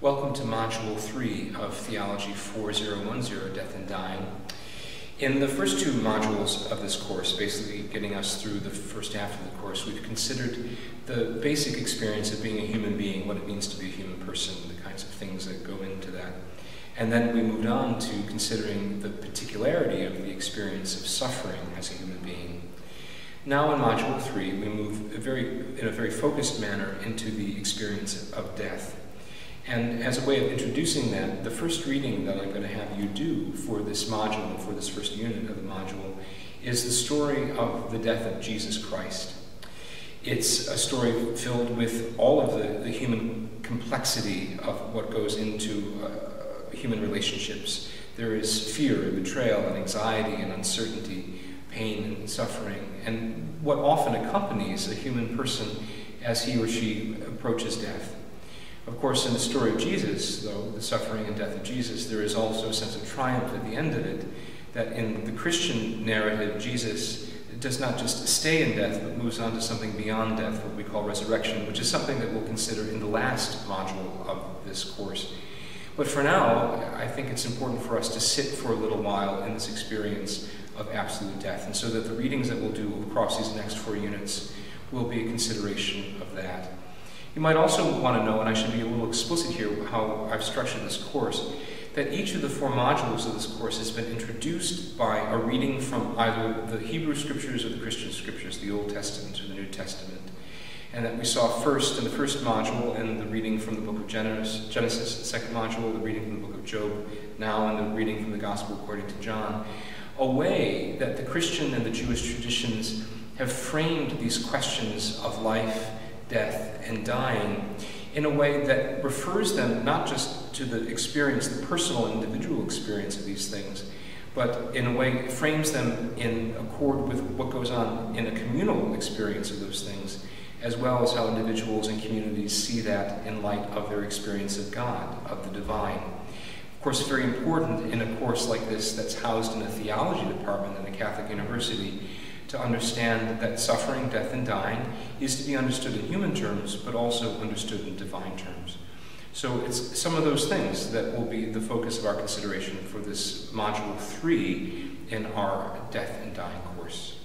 Welcome to Module 3 of Theology 4010, Death and Dying. In the first two modules of this course, basically getting us through the first half of the course, we've considered the basic experience of being a human being, what it means to be a human person, the kinds of things that go into that. And then we moved on to considering the particularity of the experience of suffering as a human being. Now in Module 3, we move in a very focused manner into the experience of death. And as a way of introducing that, the first reading that I'm going to have you do for this module, for this first unit of the module, is the story of the death of Jesus Christ. It's a story filled with all of the human complexity of what goes into human relationships. There is fear and betrayal and anxiety and uncertainty, pain and suffering, and what often accompanies a human person as he or she approaches death. Of course, in the story of Jesus, though, the suffering and death of Jesus, there is also a sense of triumph at the end of it, that in the Christian narrative, Jesus does not just stay in death, but moves on to something beyond death, what we call resurrection, which is something that we'll consider in the last module of this course. But for now, I think it's important for us to sit for a little while in this experience of absolute death, and so that the readings that we'll do across these next 4 units will be a consideration of that. You might also want to know, and I should be a little explicit here how I've structured this course, that each of the 4 modules of this course has been introduced by a reading from either the Hebrew Scriptures or the Christian Scriptures, the Old Testament or the New Testament. And that we saw first in the first module in the reading from the book of Genesis, the second module, the reading from the book of Job, now in the reading from the Gospel according to John, a way that the Christian and the Jewish traditions have framed these questions of life, death, and dying in a way that refers them not just to the experience, the personal individual experience of these things, but in a way frames them in accord with what goes on in a communal experience of those things, as well as how individuals and communities see that in light of their experience of God, of the divine. Of course, it's very important in a course like this that's housed in a theology department in a Catholic university to understand that suffering, death, and dying is to be understood in human terms, but also understood in divine terms. So it's some of those things that will be the focus of our consideration for this Module 3 in our Death and Dying course.